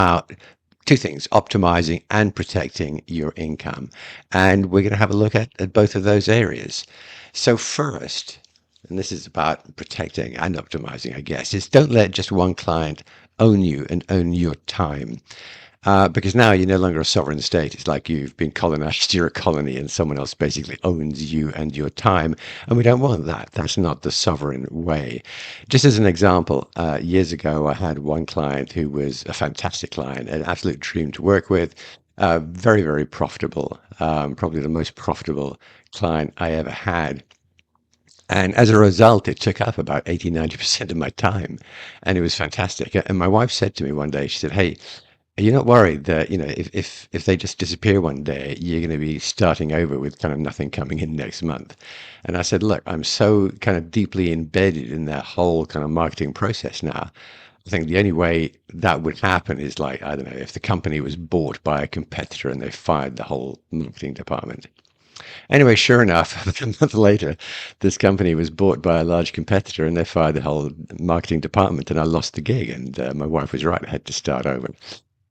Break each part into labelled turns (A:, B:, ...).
A: about two things, optimizing and protecting your income. And we're going to have a look at both of those areas. So first, and this is about protecting and optimizing, I guess, is don't let just one client own you and own your time. Because now you're no longer a sovereign state. It's like you've been colonized, you're a colony, and someone else basically owns you and your time. And we don't want that. That's not the sovereign way. Just as an example, years ago, I had one client who was a fantastic client, an absolute dream to work with, very, very profitable, probably the most profitable client I ever had. And as a result, it took up about 80, 90% of my time. And it was fantastic. And my wife said to me one day, she said, "Hey, are you not worried that, if they just disappear one day, you're going to be starting over with kind of nothing coming in next month?" And I said, "Look, I'm so kind of deeply embedded in that whole kind of marketing process now. I think the only way that would happen is like, I don't know, if the company was bought by a competitor and they fired the whole marketing department." Anyway, sure enough, a month later, this company was bought by a large competitor and they fired the whole marketing department and I lost the gig. And my wife was right, I had to start over.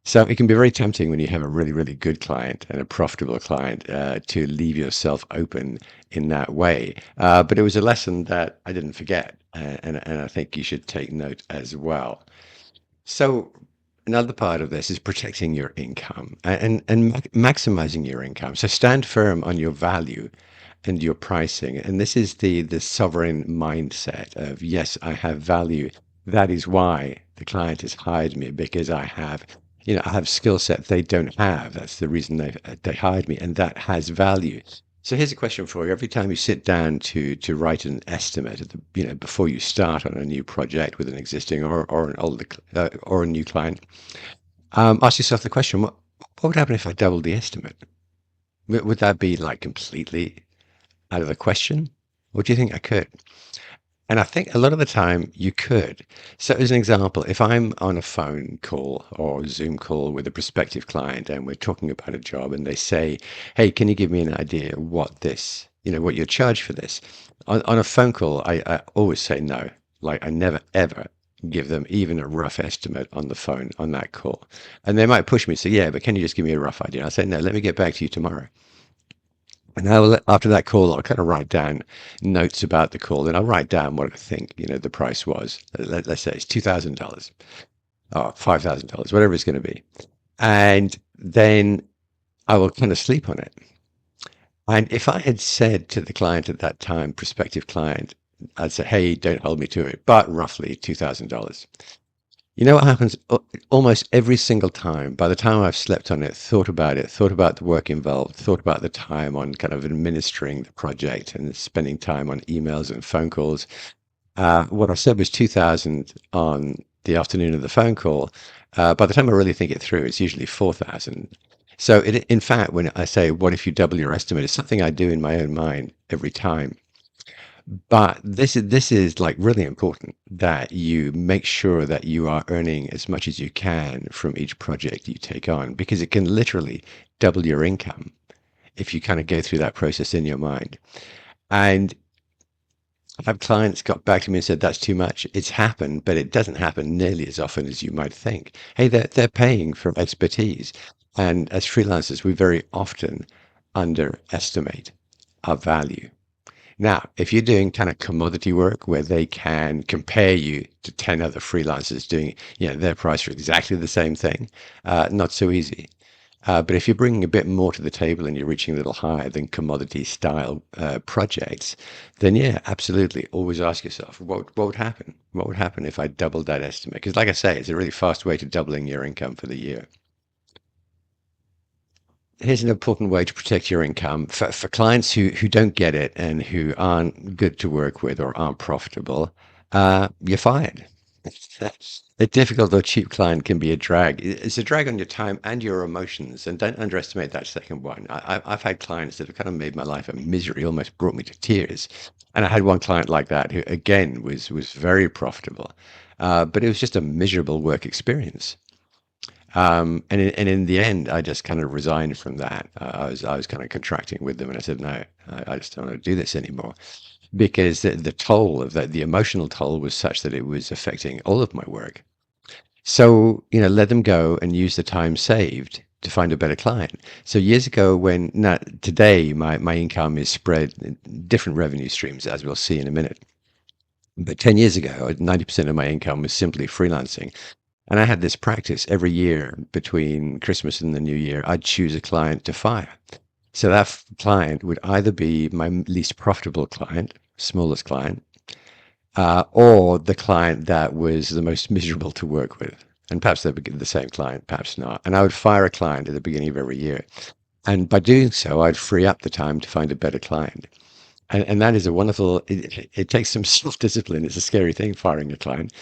A: So it can be very tempting when you have a really, really good client and a profitable client to leave yourself open in that way. But it was a lesson that I didn't forget, and I think you should take note as well. So another part of this is protecting your income and maximizing your income. So stand firm on your value and your pricing. And this is the sovereign mindset of, yes, I have value. That is why the client has hired me, because I have skill set they don't have. That's the reason they hired me, and that has value. So here's a question for you. Every time you sit down to write an estimate before you start on a new project with an existing or an older or a new client, ask yourself the question: what would happen if I doubled the estimate? Would that be like completely out of the question, or do you think I could? And I think a lot of the time you could. So, as an example, if I'm on a phone call or Zoom call with a prospective client and we're talking about a job and they say, "Hey, can you give me an idea what you're charged for this?" On a phone call, I always say no. Like, I never, ever give them even a rough estimate on the phone on that call. And they might push me and say, "Yeah, but can you just give me a rough idea?" I say, "No, let me get back to you tomorrow." And after that call, I'll kind of write down notes about the call, and I'll write down what I think, the price was. Let's say it's $2,000 or $5,000, whatever it's going to be. And then I will kind of sleep on it. And if I had said to the client at that time, prospective client, I'd say, "Hey, don't hold me to it, but roughly $2,000." You know what happens almost every single time? By the time I've slept on it, thought about it, thought about the work involved, thought about the time on kind of administering the project and spending time on emails and phone calls. What I said was 2000 on the afternoon of the phone call. By the time I really think it through, it's usually 4,000. So in fact, when I say, "What if you double your estimate?" It's something I do in my own mind every time. But this is like really important that you make sure that you are earning as much as you can from each project you take on, because it can literally double your income if you kind of go through that process in your mind. And I've had clients got back to me and said, "That's too much." It's happened, but it doesn't happen nearly as often as you might think. Hey, they're paying for expertise. And as freelancers, we very often underestimate our value. Now, if you're doing kind of commodity work where they can compare you to 10 other freelancers doing, their price for exactly the same thing, not so easy. But if you're bringing a bit more to the table and you're reaching a little higher than commodity style projects, then yeah, absolutely. Always ask yourself, what would happen? What would happen if I doubled that estimate? Because like I say, it's a really fast way to doubling your income for the year. Here's an important way to protect your income for clients who don't get it and who aren't good to work with or aren't profitable. You're fired. A difficult or cheap client can be a drag. It's a drag on your time and your emotions, and don't underestimate that second one. I've had clients that have kind of made my life a misery, almost brought me to tears. And I had one client like that who, again, was very profitable, but it was just a miserable work experience. And in the end, I just kind of resigned from that. I was kind of contracting with them, and I said, "No, I just don't want to do this anymore," because the toll of that, the emotional toll was such that it was affecting all of my work. So, let them go and use the time saved to find a better client. So years ago, today my income is spread in different revenue streams, as we'll see in a minute. But 10 years ago, 90% of my income was simply freelancing. And I had this practice every year between Christmas and the New Year. I'd choose a client to fire. So that client would either be my least profitable client, smallest client, or the client that was the most miserable to work with. And perhaps they would be the same client, perhaps not. And I would fire a client at the beginning of every year. And by doing so, I'd free up the time to find a better client. And that is a wonderful, it takes some self-discipline. It's a scary thing, firing a client,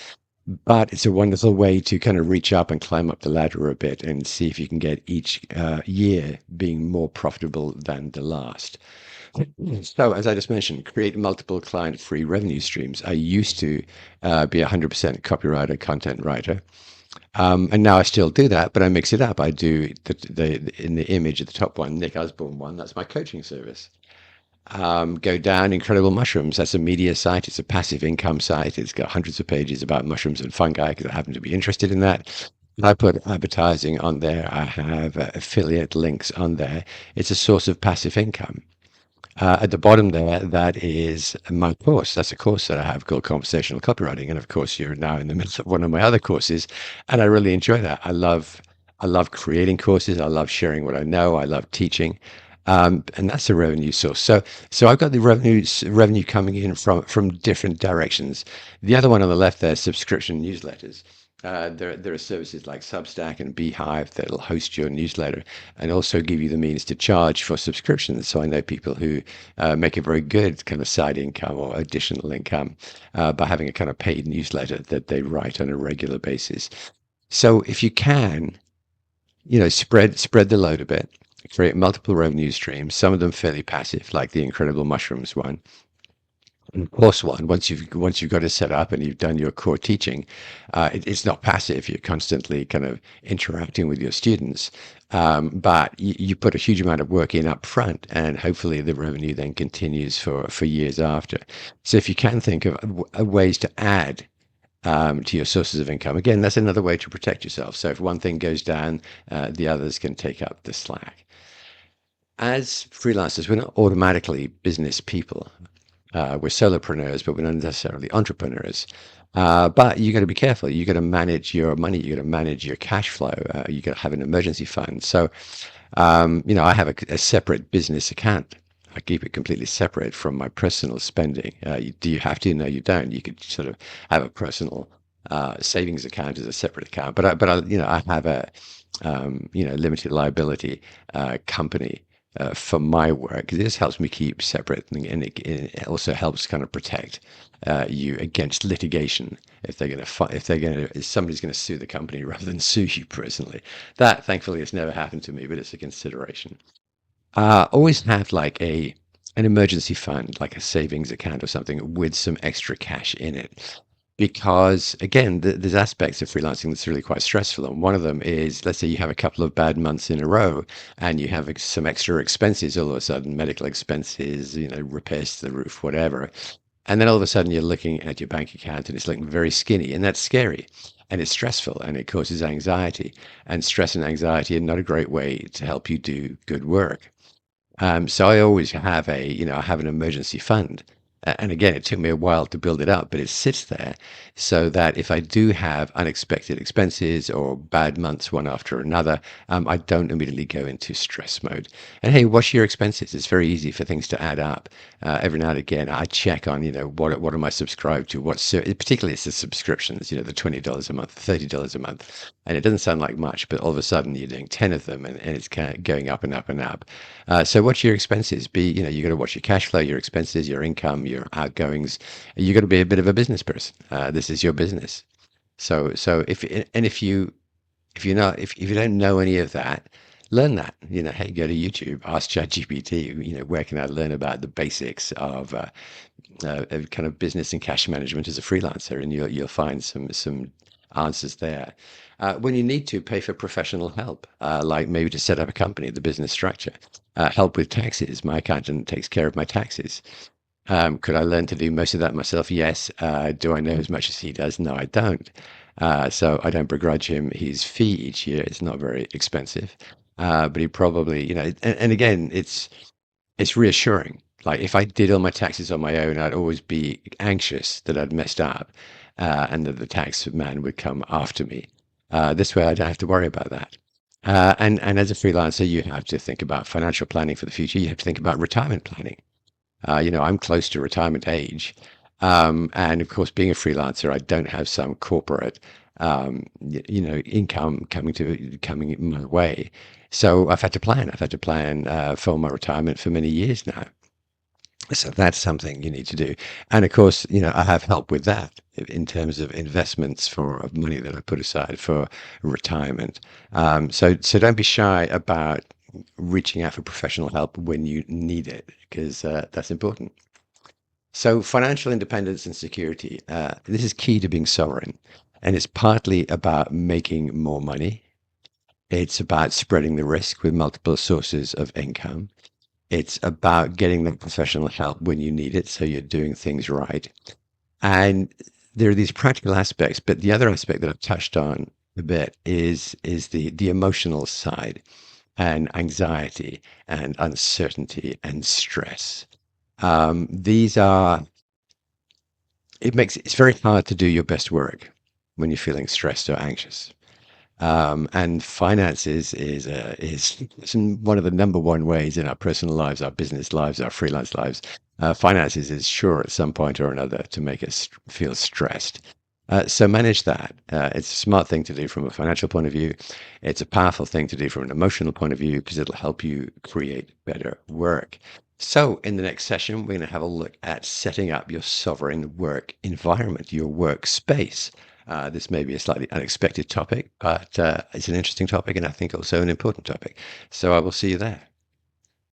A: but it's a wonderful way to kind of reach up and climb up the ladder a bit and see if you can get each year being more profitable than the last. So, as I just mentioned, create multiple client-free revenue streams. I used to be 100% copywriter, content writer, and now I still do that, but I mix it up. I do in the image at the top one, Nick Osborne one. That's my coaching service. Go down Incredible Mushrooms. That's a media site. It's a passive income site. It's got hundreds of pages about mushrooms and fungi because I happen to be interested in that. I put advertising on there. I have affiliate links on there. It's a source of passive income. At the bottom there, that is my course. That's a course that I have called Conversational Copywriting. And of course, you're now in the middle of one of my other courses, and I really enjoy that. I love creating courses. I love sharing what I know. I love teaching. And that's a revenue source. So I've got the revenue coming in from different directions. The other one on the left there, subscription newsletters. There are services like Substack and Beehive that'll host your newsletter and also give you the means to charge for subscriptions. So I know people who make a very good kind of side income or additional income by having a kind of paid newsletter that they write on a regular basis. So if you can, spread the load a bit, create multiple revenue streams, some of them fairly passive, like the Incredible Mushrooms one. And of course, once you've got it set up and you've done your core teaching, it's not passive. You're constantly kind of interacting with your students, but you put a huge amount of work in up front, and hopefully the revenue then continues for years after. So if you can think of ways to add to your sources of income, again, that's another way to protect yourself. So if one thing goes down, the others can take up the slack. As freelancers, we're not automatically business people. We're solopreneurs, but we're not necessarily entrepreneurs. But you got to be careful. You got to manage your money. You got to manage your cash flow. You got to have an emergency fund. So, I have a separate business account. I keep it completely separate from my personal spending. Do you have to? No, you don't. You could sort of have a personal savings account as a separate account. I have a limited liability company for my work. This helps me keep separate, and it also helps kind of protect you against litigation if somebody's going to sue the company rather than sue you personally. That thankfully has never happened to me, but it's a consideration. Always have like an emergency fund, like a savings account or something with some extra cash in it. Because again, there's aspects of freelancing that's really quite stressful. And one of them is, let's say you have a couple of bad months in a row and you have some extra expenses all of a sudden, medical expenses, repairs to the roof, whatever. And then all of a sudden you're looking at your bank account and it's looking very skinny, and that's scary. And it's stressful and it causes anxiety. And stress and anxiety are not a great way to help you do good work. So I always have I have an emergency fund. And again, it took me a while to build it up, but it sits there so that if I do have unexpected expenses or bad months one after another, I don't immediately go into stress mode. And hey, watch your expenses. It's very easy for things to add up. Every now and again, I check on, what am I subscribed to? Particularly it's the subscriptions, the $20 a month, $30 a month. And it doesn't sound like much, but all of a sudden you're doing 10 of them and it's kind of going up and up and up. So watch your expenses. You got to watch your cash flow, your expenses, your income, your outgoings. You got to be a bit of a business person. This is your business. So if you don't know any of that, learn that. Hey, go to YouTube, ask ChatGPT. Where can I learn about the basics of kind of business and cash management as a freelancer, and you'll find some answers there. When you need to pay for professional help, like maybe to set up a company, the business structure, help with taxes. My accountant takes care of my taxes. Could I learn to do most of that myself? Yes. Do I know as much as he does? No, I don't. So I don't begrudge him his fee each year. It's not very expensive. But he probably, and again, it's reassuring. Like if I did all my taxes on my own, I'd always be anxious that I'd messed up, and that the tax man would come after me. This way, I don't have to worry about that. And as a freelancer, you have to think about financial planning for the future. You have to think about retirement planning. I'm close to retirement age. And of course, being a freelancer, I don't have some corporate, income coming my way. So I've had to plan. I've had to plan for my retirement for many years now. So that's something you need to do. And of course, I have help with that in terms of investments for of money that I put aside for retirement. So don't be shy about reaching out for professional help when you need it, because that's important. So financial independence and security, this is key to being sovereign. And it's partly about making more money. It's about spreading the risk with multiple sources of income. It's about getting the professional help when you need it, so you're doing things right. And there are these practical aspects, but the other aspect that I've touched on a bit is the emotional side and anxiety and uncertainty and stress. These are it's very hard to do your best work when you're feeling stressed or anxious. And finances is one of the number one ways in our personal lives, our business lives, our freelance lives. Finances is sure at some point or another to make us feel stressed. So manage that. It's a smart thing to do from a financial point of view. It's a powerful thing to do from an emotional point of view because it'll help you create better work. So in the next session, we're going to have a look at setting up your sovereign work environment, your workspace. This may be a slightly unexpected topic, but it's an interesting topic and I think also an important topic. So I will see you there.